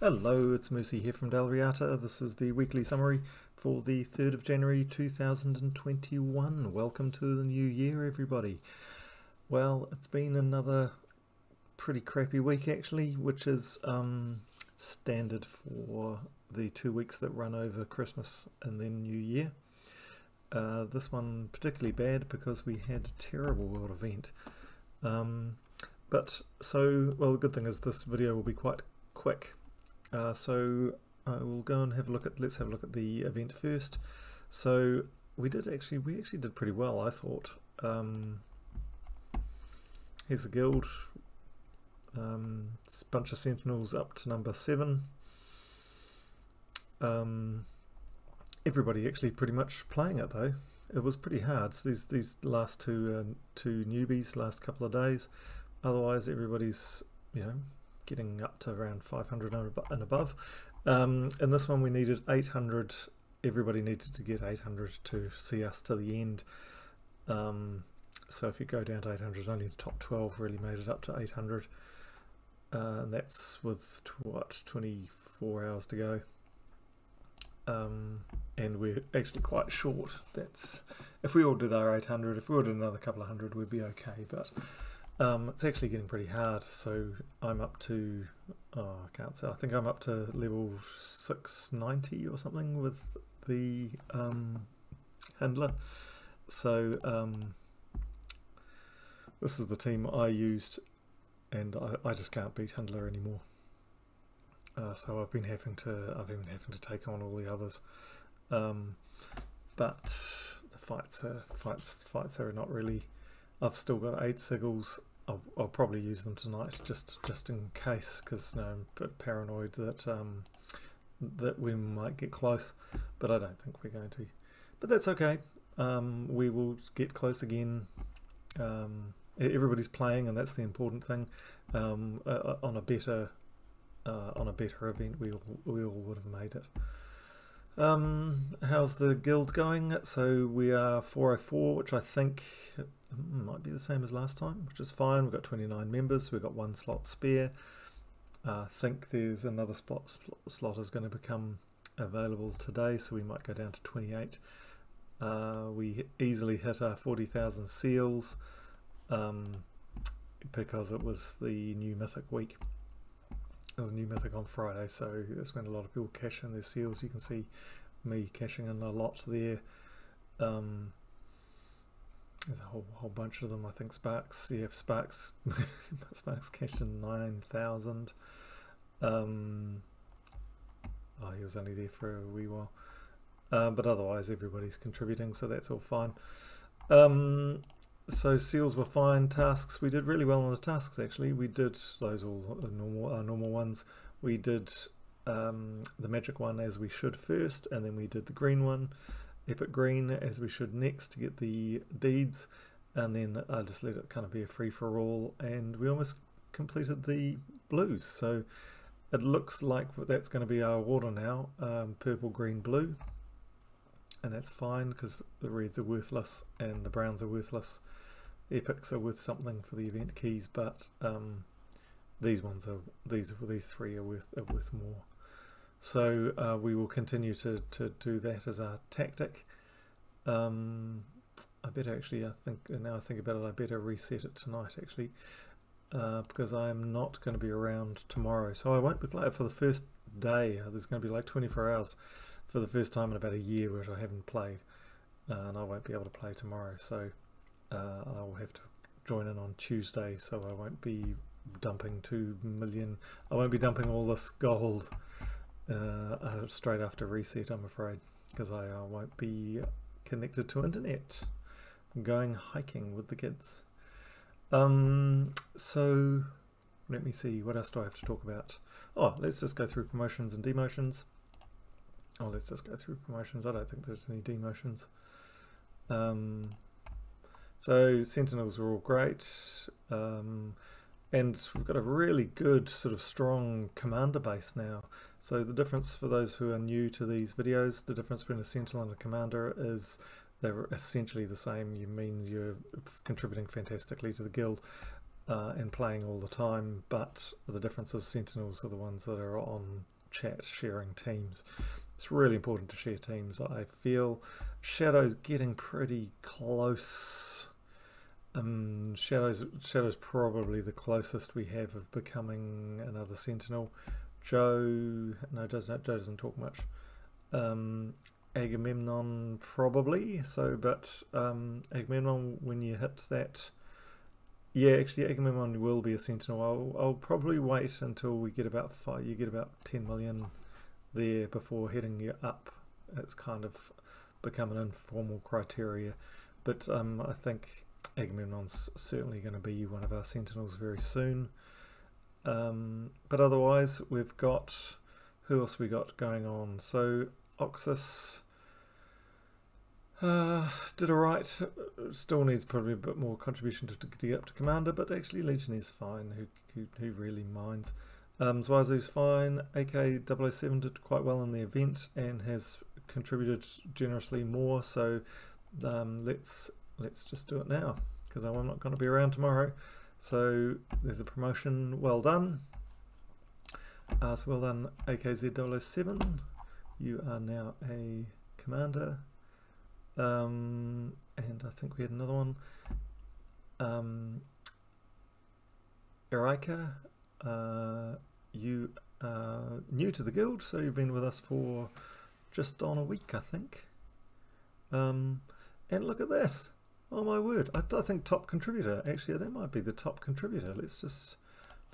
Hello, it's Mercy here from Dal Riata. This is the weekly summary for the 3rd of January 2021. Welcome to the new year, everybody. Well, it's been another pretty crappy week actually, which is standard for the 2 weeks that run over Christmas and then New Year. This one particularly bad because we had a terrible world event. Well, the good thing is this video will be quite quick. So I will go and let's have a look at the event first. So we actually did pretty well, I thought. Here's the guild. It's a bunch of sentinels up to number 7. Everybody actually pretty much playing it though. It was pretty hard. So these last two newbies, last couple of days. Otherwise, everybody's getting up to around 500 and above. In this one we needed 800. Everybody needed to get 800 to see us to the end. So if you go down to 800, only the top 12 really made it up to 800. And that's with what, 24 hours to go. And we're actually quite short. That's if we all did our 800, if we all did another couple of hundred, we'd be okay. But it's actually getting pretty hard, so I'm up to, I can't say, I think I'm up to level 690 or something with the Hyndla. So this is the team I used, and I just can't beat Hyndla anymore. So I've been having to take on all the others, but the fights are not really. I've still got 8 sigils. I'll probably use them tonight just in case, because I'm a bit paranoid that we might get close, but I don't think we're going to. But that's okay. We will get close again. Everybody's playing, and that's the important thing. On a better event, we all would have made it. How's the guild going? So we are 404, which I think might be the same as last time, which is fine. We've got 29 members. We've got 1 slot spare. I think there's another slot is going to become available today, so we might go down to 28. We easily hit our 40,000 seals because it was the new mythic week. It was a new mythic on Friday, so that's when a lot of people cash in their seals. You can see me cashing in a lot there. There's a whole bunch of them. I think Sparks, Sparks cashed in 9,000. He was only there for a wee while. But otherwise everybody's contributing, so that's all fine. So seals were fine. Tasks, we did really well on the tasks actually. We did those all our normal ones. We did the magic one as we should first, and then we did the green one, epic green, as we should next to get the deeds, and then I just let it kind of be a free for all, and we almost completed the blues. So it looks like that's going to be our order now, purple, green, blue, and that's fine because the reds are worthless and the browns are worthless. Epics are worth something for the event keys, but these 3 are worth more. So we will continue to do that as our tactic. I better actually, now I think about it, I better reset it tonight actually, because I am not going to be around tomorrow, so I won't be playing for the first day. There's going to be like 24 hours for the first time in about a year which I haven't played, and I won't be able to play tomorrow, so I will have to join in on Tuesday, so I won't be dumping 2 million. I won't be dumping all this gold straight after reset, I'm afraid, because I won't be connected to internet. I'm going hiking with the kids. So let me see, what else do I have to talk about? Oh, let's just go through promotions and demotions. Oh, let's just go through promotions. I don't think there's any demotions. So sentinels are all great, and we've got a really good sort of strong commander base now. So the difference for those who are new to these videos, the difference between a sentinel and a commander is they're essentially the same. You mean you're contributing fantastically to the guild. and playing all the time, but the difference is Sentinels are the ones that are on chat sharing teams. It's really important to share teams. I feel Shadow's getting pretty close. Shadow's probably the closest we have of becoming another Sentinel. Joe doesn't talk much. Agamemnon probably. So, but Agamemnon, when you hit that, yeah, actually Agamemnon will be a Sentinel. I'll probably wait until we get about 10 million there before heading you up. It's kind of become an informal criteria, but I think Agamemnon's certainly going to be one of our Sentinels very soon. But otherwise, we've got, who else we got going on? So Oxus did alright. Still needs probably a bit more contribution to get up to Commander, but actually Legionnaires fine. Who really minds? Zwazu's fine. AK007 did quite well in the event and has contributed generously more. So let's just do it now, because I'm not going to be around tomorrow. So there's a promotion. Well done. So well done, AKZ007. You are now a commander. And I think we had another one. Erika, you are new to the guild, so you've been with us for just on a week, I think. And look at this. Oh my word! I think top contributor. Actually, that might be the top contributor. Let's just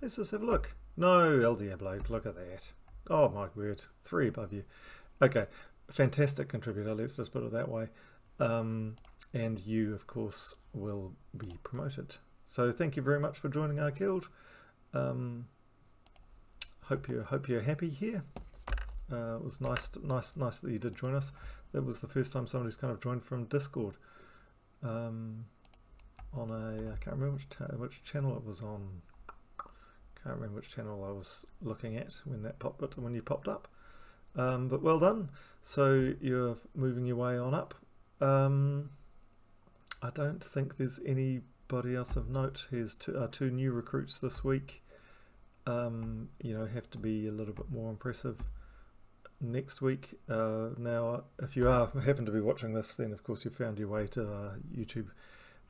have a look. No, El Diablo. Look at that. Oh my word! 3 above you. Okay, fantastic contributor. Let's just put it that way. And you, of course, will be promoted. So thank you very much for joining our guild. Hope you're happy here. It was nice that you did join us. That was the first time somebody's kind of joined from Discord. On a, I can't remember which channel it was on. Can't remember which channel I was looking at when you popped up. But well done. So you're moving your way on up. I don't think there's anybody else of note. Here's two new recruits this week. You know, have to be a little bit more impressive next week. Now, if you happen to be watching this, then of course you found your way to our YouTube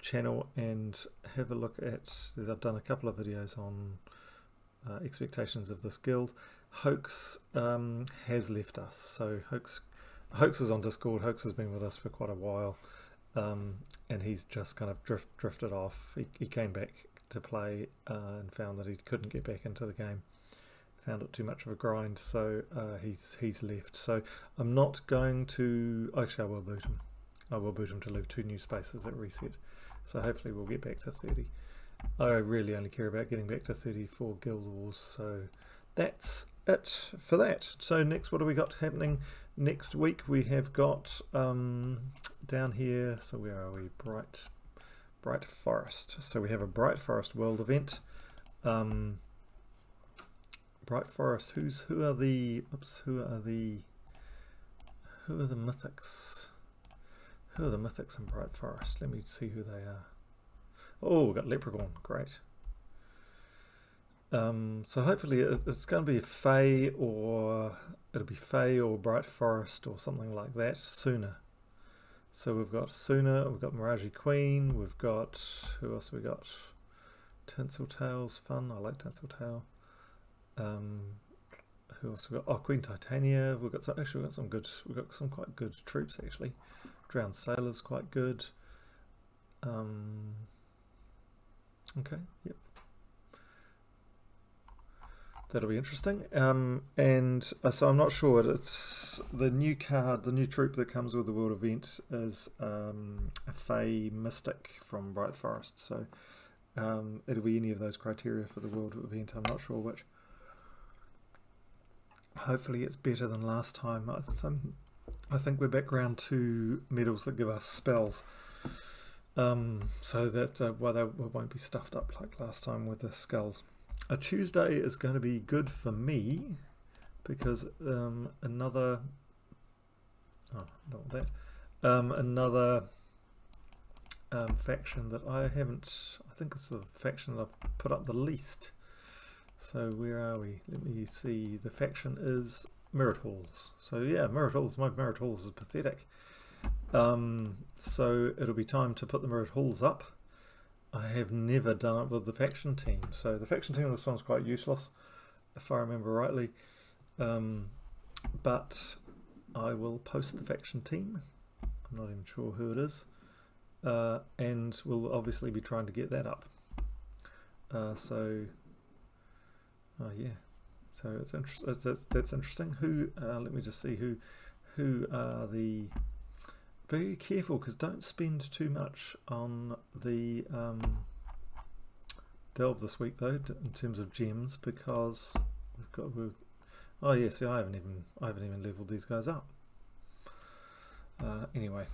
channel and have a look at. I've done a couple of videos on expectations of this guild. Hoax has left us, so Hoax is on Discord. Hoax has been with us for quite a while, and he's just kind of drifted off. He came back to play and found that he couldn't get back into the game. Found it too much of a grind, so he's left. So I'm not going to. Actually, I will boot him. I will boot him to leave 2 new spaces at reset. So hopefully we'll get back to 30. I really only care about getting back to 30 for Guild Wars. So that's it for that. So next, what do we got happening next week? We have got down here. So where are we? Bright Forest. So we have a Bright Forest World event. Bright Forest. Who are the mythics? Who are the mythics in Bright Forest? Let me see who they are. Oh, we've got Leprechaun. Great. So hopefully it's going to be a Fae, or it'll be Fae or Bright Forest or something like that sooner. So we've got Sooner, we've got Mirage Queen, we've got, who else we got? Tinseltail's fun. I like Tinseltail. Who else we got? Oh, Queen Titania. We've got some quite good troops actually. Drowned Sailor's quite good. Okay, yep. That'll be interesting. So I'm not sure. It's the new card, the new troop that comes with the World event is a Fae Mystic from Bright Forest. So it'll be any of those criteria for the World event. I'm not sure which. Hopefully it's better than last time. I think we're back around 2 medals that give us spells. So that well, they won't be stuffed up like last time with the skulls. A Tuesday is going to be good for me because another faction that I haven't, I think it's the faction that I've put up the least. So where are we? Let me see. The faction is Mirrored Halls. So yeah, Mirrored Halls. My Mirrored Halls is pathetic. So it'll be time to put the Mirrored Halls up. I have never done it with the faction team. So the faction team of this one's quite useless, if I remember rightly. But I will post the faction team. I'm not even sure who it is. And we'll obviously be trying to get that up. Yeah. So that's interesting. Who? Let me just see who are the. Be careful, because don't spend too much on the delve this week though, in terms of gems, because oh yeah, see, I haven't even leveled these guys up. Anyway,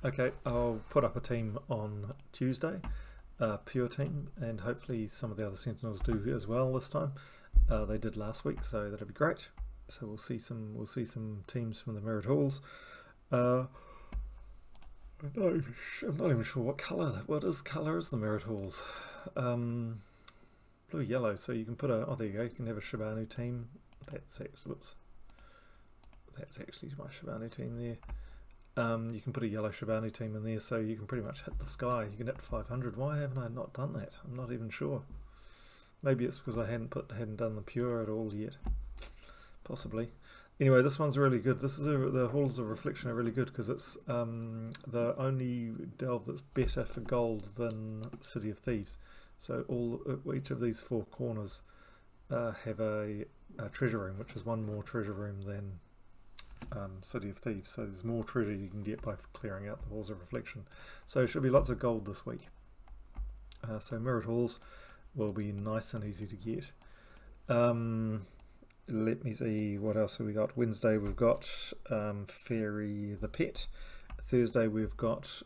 okay, I'll put up a team on Tuesday, pure team, and hopefully some of the other Sentinels do as well this time. They did last week, so that'll be great. So we'll see some teams from the Mirrored Halls. I'm not even sure what colour. Colour is the Mirrored Halls? Blue yellow. So you can put a. Oh, there you go. You can have a Shibanu team. That's actually my Shibanu team there. You can put a yellow Shibanu team in there, so you can pretty much hit the sky. You can hit 500. Why haven't I not done that? I'm not even sure. Maybe it's because I hadn't done the pure at all yet. Possibly. Anyway, this one's really good. The Halls of Reflection are really good because it's the only delve that's better for gold than City of Thieves. So each of these four corners have a treasure room, which is one more treasure room than City of Thieves. So there's more treasure you can get by clearing out the Halls of Reflection. So there should be lots of gold this week. So Mirrored Halls will be nice and easy to get. Let me see, what else have we got? Wednesday we've got Fairy the Pet. Thursday we've got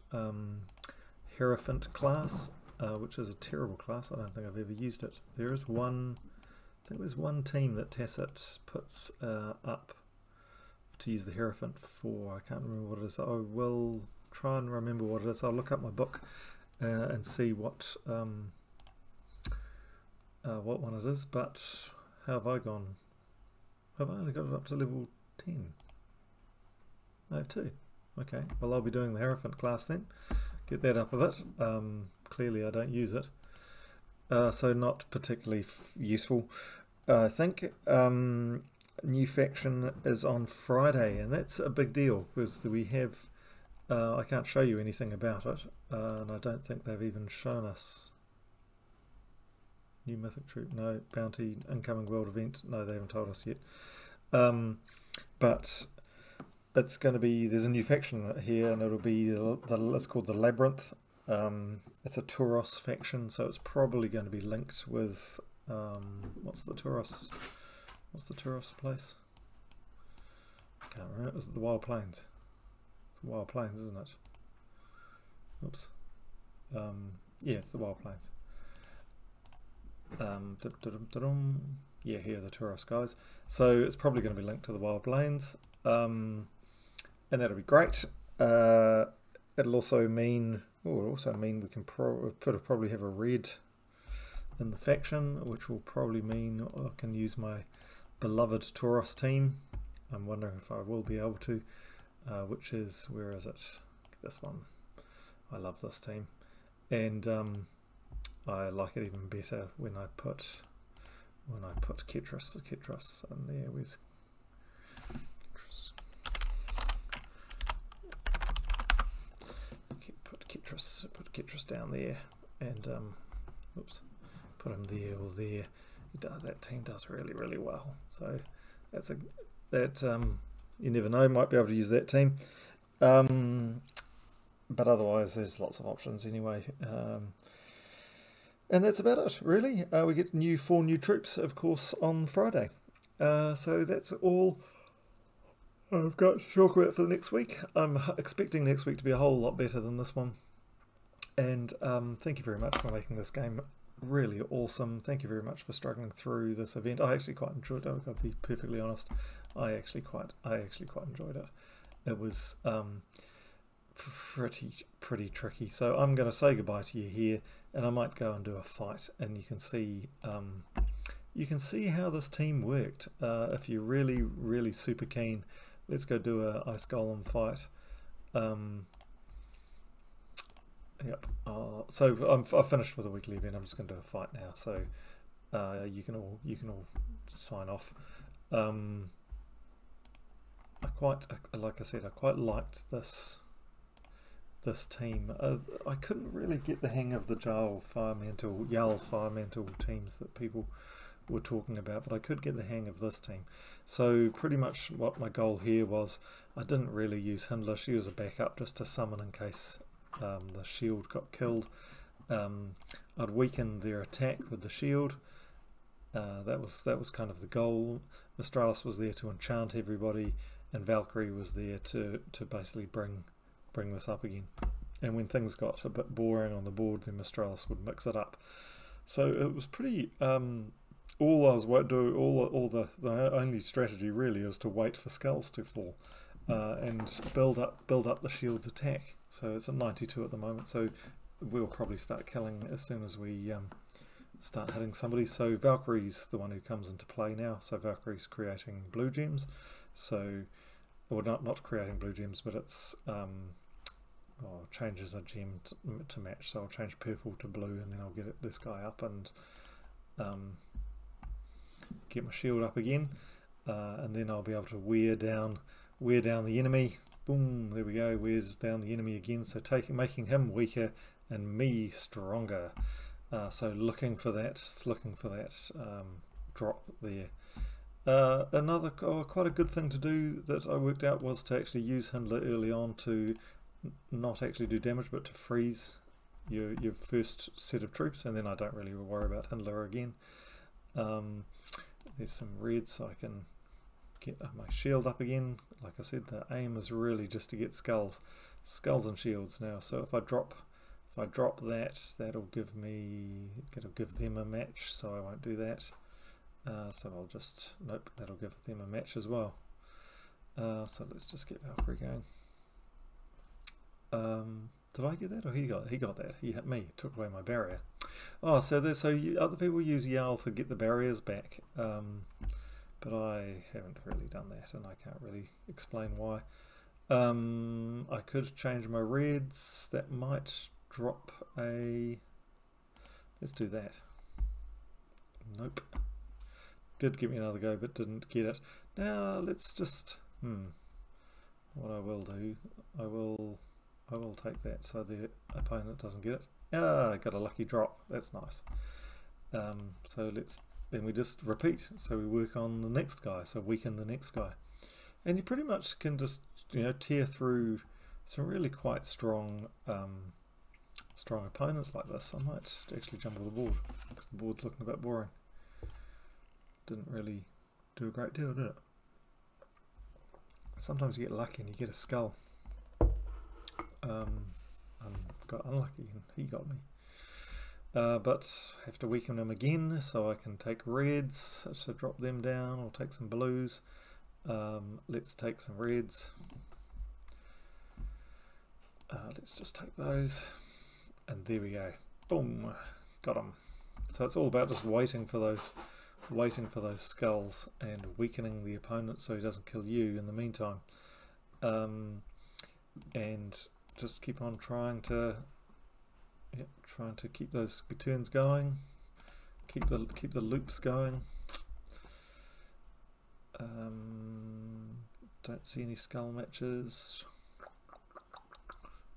Hierophant class, which is a terrible class. I don't think I've ever used it. There is one, I think there's one team that Tacit puts up to use the Hierophant for. I can't remember what it is. I will try and remember what it is. I'll look up my book and see what one it is. But how have I gone? Have I only got it up to level 10? I have 2. Okay, well I'll be doing the Hierophant class then. Get that up a bit. Clearly I don't use it. So not particularly useful. I think new faction is on Friday, and that's a big deal because we have, I can't show you anything about it, and I don't think they've even shown us. New mythic troop, no. Bounty, incoming world event, no, they haven't told us yet. But it's going to be, there's a new faction here, and it'll be it's called the Labyrinth. It's a Tauros faction, so it's probably going to be linked with what's the Tauros place? I can't remember. Is it the Wild Plains? It's the Wild Plains, isn't it? Oops. Yeah, it's the Wild Plains. Yeah, here are the Tauros guys. So it's probably going to be linked to the Wild Plains, and that'll be great. It'll also mean, we can probably have a red in the faction, which will probably mean I can use my beloved Tauros team. I'm wondering if I will be able to. Which is, where is it? This one. I love this team, and I like it even better when I put Ketras in there. Where's Ketras? Put Ketras down there, and oops, put him there or there. That team does really well. So you never know, might be able to use that team. But otherwise, there's lots of options anyway. And that's about it, really. We get 4 new troops, of course, on Friday. So that's all I've got to talk about for the next week. I'm expecting next week to be a whole lot better than this one. And thank you very much for making this game really awesome. Thank you very much for struggling through this event. I actually quite enjoyed it. I've got to be perfectly honest. I actually quite enjoyed it. It was pretty tricky. So I'm going to say goodbye to you here, and I might go and do a fight, and you can see how this team worked. If you're really super keen, let's go do a ice golem fight. Yep. So I've finished with a weekly event. I'm just going to do a fight now. So you can all sign off. Like I said, I quite liked this team. I couldn't really get the hang of the Jarl Firemental teams that people were talking about, but I could get the hang of this team. So pretty much what my goal here was, I didn't really use Hyndla. She was a backup just to summon in case the shield got killed. I'd weaken their attack with the shield. That was kind of the goal. Mistralis was there to enchant everybody, and Valkyrie was there to basically bring this up again. And when things got a bit boring on the board, then Mistralis would mix it up. So it was pretty. All I was the only strategy really is to wait for skulls to fall and build up the shield's attack. So it's at 92 at the moment. So we'll probably start killing as soon as we start hitting somebody. So Valkyrie's the one who comes into play now. So Valkyrie's creating blue gems. So, or not creating blue gems, but it's changes a gem to match. So I'll change purple to blue, and then I'll get this guy up and get my shield up again, and then I'll be able to wear down the enemy. Boom! There we go. Wears down the enemy again. So making him weaker and me stronger. So looking for that drop there. Another quite a good thing to do that I worked out was to actually use Hyndla early on to not actually do damage, but to freeze your first set of troops, and then I don't really worry about Hyndla again. There's some red, so I can get my shield up again. Like I said, the aim is really just to get skulls and shields now. So if I drop that, that'll give them a match. So I won't do that. So I'll just that'll give them a match as well. So let's just get Valkyrie going. Did I get that, or he got that? He hit me, took away my barrier. Oh, so other people use Jarl to get the barriers back, but I haven't really done that, and I can't really explain why. I could change my reds. That might drop a. Let's do that. Nope. Did give me another go, but didn't get it. Now let's just. What I will do, I will take that so the opponent doesn't get it. I got a lucky drop. That's nice. So then we just repeat. So we work on the next guy. So weaken the next guy, and you pretty much can just tear through some really quite strong opponents like this. I might actually jump on the board because the board's looking a bit boring. Didn't really do a great deal, did it? Sometimes you get lucky and you get a skull. I got unlucky and he got me. But have to weaken him again, so I can take reds to drop them down, or take some blues. Let's take some reds. Let's just take those, and there we go. Boom, got him. So it's all about just waiting for those skulls and weakening the opponent so he doesn't kill you in the meantime. And just keep on trying to keep those turns going, keep the loops going. Don't see any skull matches.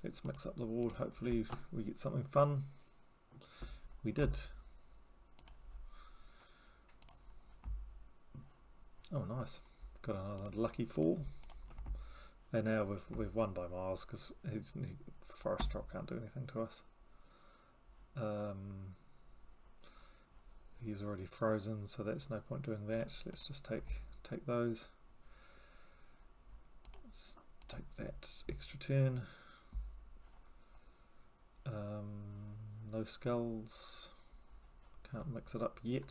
Let's mix up the board. Hopefully we get something fun. We did. Oh, nice. Got another lucky fall. And now we've won by miles because Frostcrown can't do anything to us. He's already frozen, so that's no point doing that. Let's just take those. Let's take that extra turn. No skulls. Can't mix it up yet.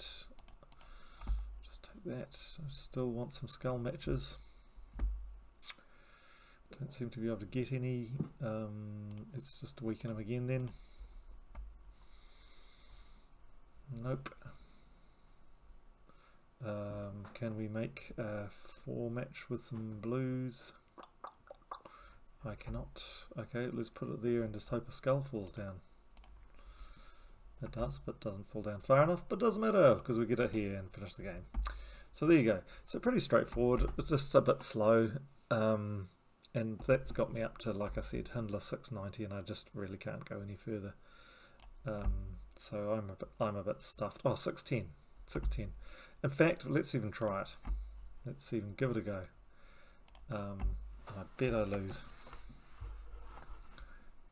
Just take that. I still want some skull matches. Don't seem to be able to get any. Let's just weaken him again then. Nope. Can we make a 4 match with some blues? I cannot. Okay, let's put it there and just hope a skull falls down. It does, but doesn't fall down far enough, but doesn't matter because we get it here and finish the game. So there you go. So pretty straightforward. It's just a bit slow, and that's got me up to, like I said, Hyndla 690, and I just really can't go any further. So I'm a bit stuffed. Oh, 610, 610. In fact, let's even try it. Let's even give it a go. I bet I lose,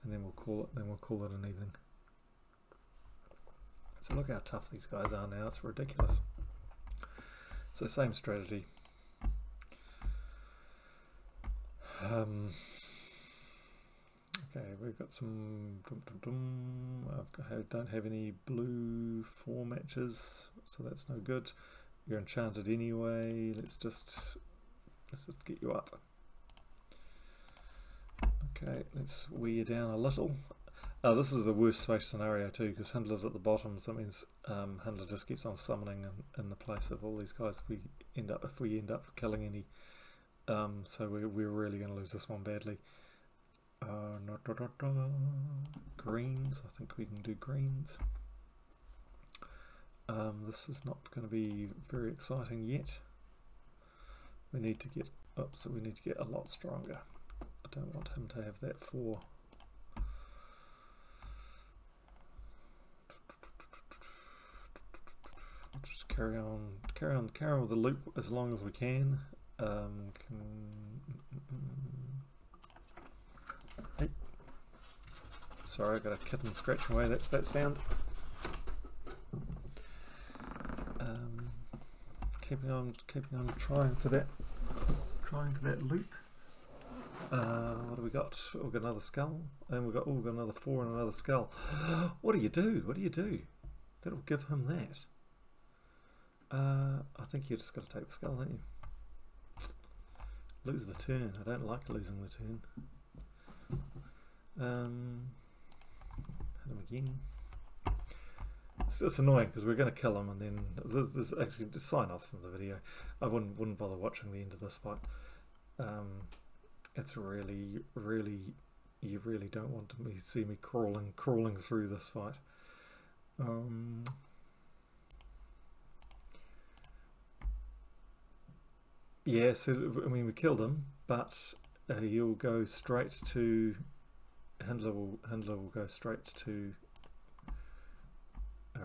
and then we'll call it. Then we'll call it an evening. So look how tough these guys are now. It's ridiculous. So same strategy. Okay, we've got some. I don't have any blue 4 matches, so that's no good. You're enchanted anyway. Let's just get you up. Okay, let's wear you down a little. This is the worst space scenario too, because Hyndla's at the bottom, so that means Hyndla just keeps on summoning in the place of all these guys. If we end up killing any, so we're really going to lose this one badly. Greens, I think we can do greens. This is not going to be very exciting yet. We need to get up, so we need to get a lot stronger. I don't want him to have that 4. Just carry on with the loop as long as we can. Hey. Sorry, I got a kitten scratching away. That's that sound. Keeping on trying for that loop. What do we got? We've got another skull, and we've got another 4 and another skull. What do you do? What do you do? That'll give him that. I think you just got to take the skull, don't you? Lose the turn. I don't like losing the turn. Hit him again. It's annoying because we're going to kill him, and then there's actually to sign off from the video. I wouldn't bother watching the end of this fight. It's really you really don't want to see me crawling through this fight. Yeah, so I mean we killed him, but he'll go straight to Hyndla will go straight to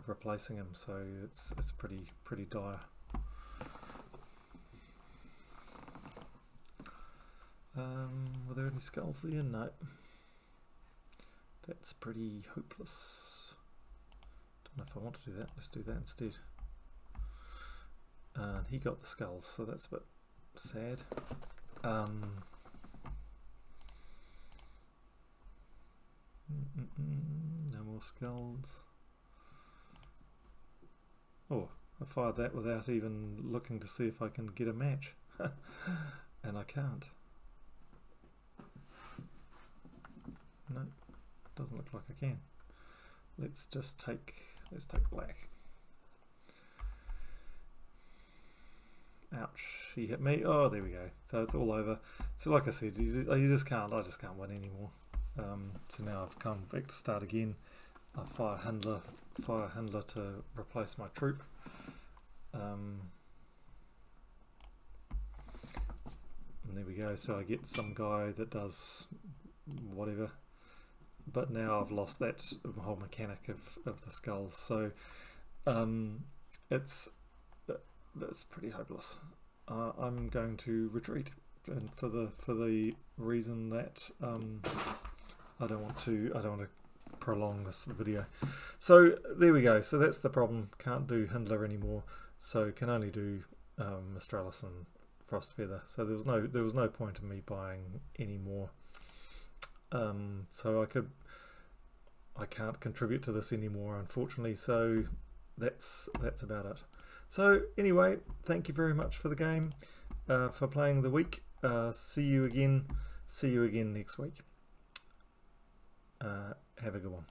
replacing him, so it's pretty dire. Were there any skulls there? No. That's pretty hopeless. Don't know if I want to do that. Let's do that instead. And he got the skulls, so that's a bit sad. No more skulls. Oh, I fired that without even looking to see if I can get a match. And I can't. No, doesn't look like I can. Let's take black. Ouch, he hit me. Oh, there we go. So it's all over. So like I said, I just can't win anymore. So now I've come back to start again. I fire Hyndla to replace my troop. And there we go. So I get some guy that does whatever. But now I've lost that whole mechanic of the skulls. So it's pretty hopeless. I'm going to retreat, and for the reason that I don't want to prolong this video. So there we go. So that's the problem. Can't do Hyndla anymore. So can only do Mistralis and Frostfeather. So there was no point in me buying any more. So I can't contribute to this anymore, unfortunately. So that's about it. So anyway, thank you very much for the game, for playing the week. See you again see you again next week. Have a good one.